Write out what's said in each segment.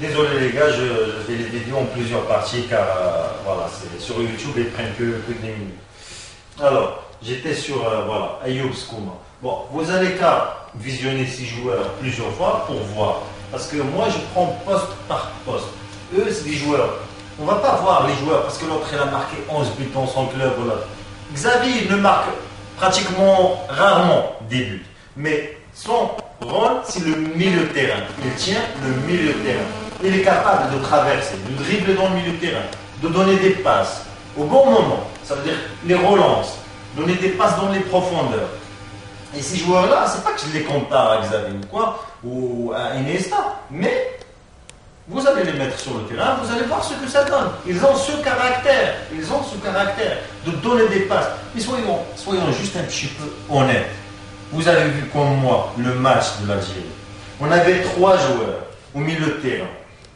Désolé les gars, je fais les vidéos en plusieurs parties car voilà, c'est sur YouTube ils prennent que des minutes. Alors, j'étais sur voilà, Ayoub Skouma. Bon, vous allez qu'à visionner ces joueurs plusieurs fois pour voir. Parce que moi je prends poste par poste. Eux c'est des joueurs. On ne va pas voir les joueurs parce que l'autre il a marqué 11 buts dans son club. Voilà. Xavier ne marque pratiquement rarement des buts. Mais son rôle c'est le milieu de terrain. Il tient le milieu de terrain. Il est capable de traverser, de dribbler dans le milieu de terrain, de donner des passes au bon moment. Ça veut dire les relances, donner des passes dans les profondeurs. Et ces joueurs-là, c'est pas que je les compare à Xavier ou quoi, ou à Iniesta, mais vous allez les mettre sur le terrain, vous allez voir ce que ça donne. Ils ont ce caractère, de donner des passes. Mais soyons juste un petit peu honnêtes. Vous avez vu comme moi le match de l'Algérie. On avait 3 joueurs au milieu de terrain.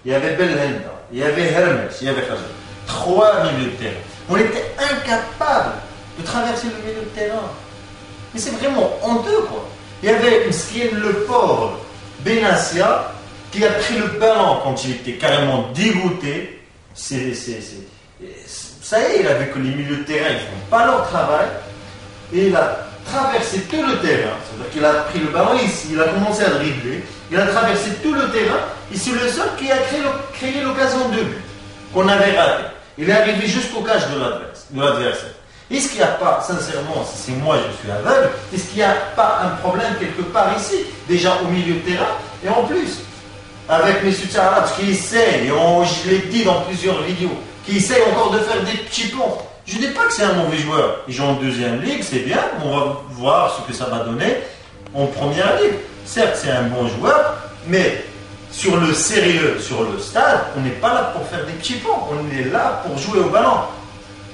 Il y avait Belhenda, il y avait Hermes, il y avait Khazou. 3 milieux de terrain. On était incapables de traverser le milieu de terrain. Mais c'est vraiment honteux, quoi. Il y avait Mskien le pauvre, Benassia, qui a pris le ballon quand il était carrément dégoûté. Ça y est, il a vu que les milieux de terrain ne font pas leur travail. Et il a traversé tout le terrain. C'est-à-dire qu'il a pris le ballon ici, il a commencé à dribbler. Il a traversé tout le terrain. Et c'est le seul qui a créé l'occasion de but qu'on avait raté. Il est arrivé jusqu'au cage de l'adversaire. Est-ce qu'il n'y a pas, sincèrement, si c'est moi je suis aveugle, est-ce qu'il n'y a pas un problème quelque part ici, déjà au milieu de terrain, et en plus, avec M. Tcharat qui essaie, et je l'ai dit dans plusieurs vidéos, qui essaie encore de faire des petits ponts. Je ne dis pas que c'est un mauvais joueur. Ils jouent en deuxième ligue, c'est bien, on va voir ce que ça va donner en première ligue. Certes, c'est un bon joueur, mais sur le sérieux, sur le stade, on n'est pas là pour faire des petits ponts, on est là pour jouer au ballon.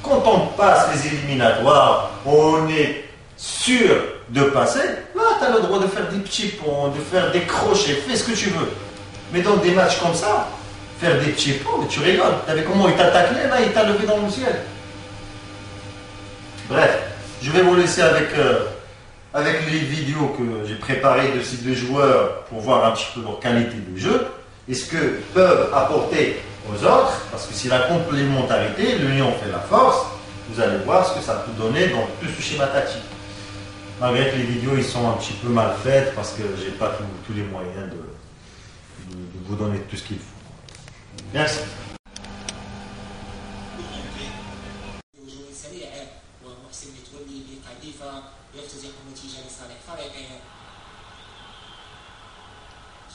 Quand on passe les éliminatoires, on est sûr de passer, là tu as le droit de faire des petits ponts, de faire des crochets, fais ce que tu veux. Mais dans des matchs comme ça, faire des petits ponts, tu rigoles. Tu as vu comment il t'a taclé, là il t'a levé dans le ciel. Bref, je vais vous laisser avec les vidéos que j'ai préparées de ces 2 joueurs pour voir un petit peu leur qualité de jeu. Est-ce qu'ils peuvent apporter aux autres, parce que c'est la complémentarité, l'union fait la force, vous allez voir ce que ça peut donner dans tout ce schéma tactique. Malgré que les vidéos ils sont un petit peu mal faites, parce que j'ai pas tous les moyens de vous donner tout ce qu'il faut. Merci.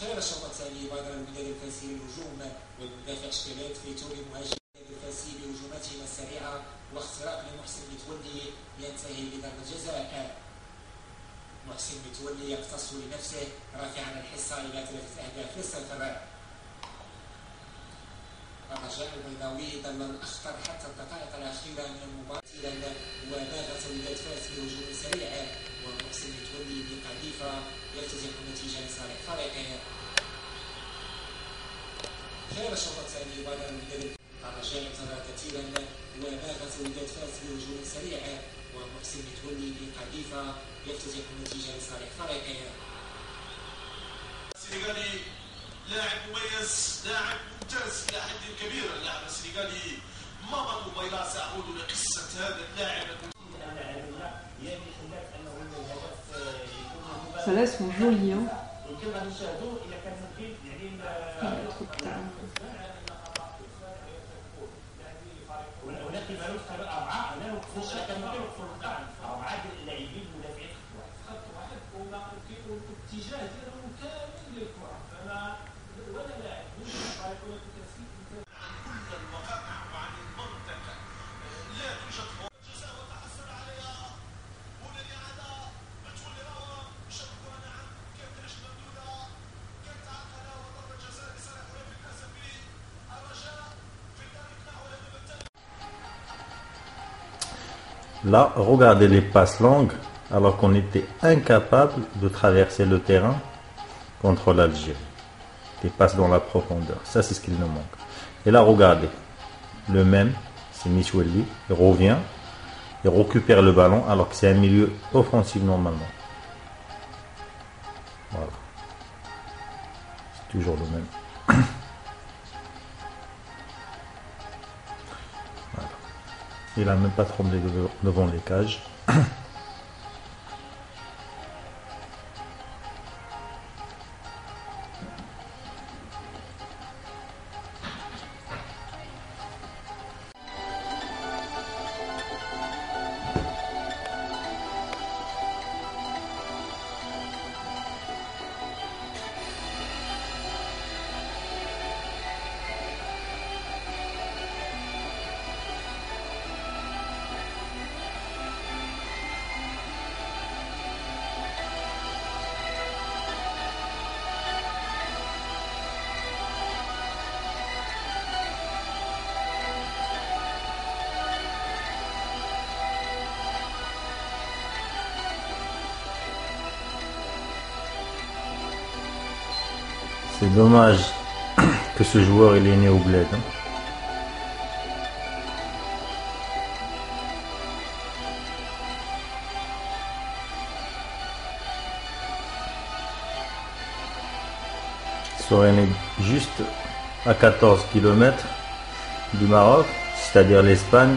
خلال الشوط الثاني بادر الوداد الفاسي للهجوم والمدافع شكلات في طول مهاجم الفاسي بهجوماتهما السريعه واختراق لمحسن متولي ينتهي بضربه جزاء. محسن متولي يقتص لنفسه رافعا الحصه الى 3 أهداف ل0. الرجاء البيضاوي ظل الاخطر حتى الدقائق الاخيره من المباراه وباغت الوداد فاز بهجوم سريع ومحسن متولي بقذيفه يفتتح النتيجه لصالح فريقه. خلال الشوط الثاني بادر الوداد الرجاء اعتبر كثيرا وباغت الوداد فاز بهجوم سريع ومحسن متولي بقذيفه يفتتح النتيجه لصالح فريقه. السنغالي لاعب مميز، لاعب ممتاز الى حد كبير. اللاعب السنغالي مامادو بايلا. ساعود لقصه هذا اللاعب. Ça là, sont jolis, hein. Trop de talent. Là, regardez les passes longues, alors qu'on était incapable de traverser le terrain contre l'Algérie. Des passes dans la profondeur, ça c'est ce qu'il nous manque. Et là, regardez, le même, c'est Michoueli, il revient, il récupère le ballon, alors que c'est un milieu offensif normalement. Voilà. C'est toujours le même. Il a même pas tremblé devant les cages. C'est dommage que ce joueur il est né au bled. Hein. Il serait né juste à 14 km du Maroc, c'est-à-dire l'Espagne,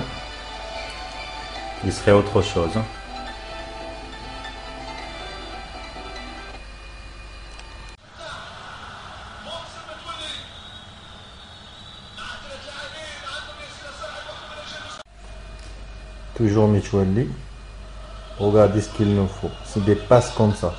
il serait autre chose. Hein. Toujours Mitchouali. Regardez ce qu'il nous faut. C'est des passes comme ça.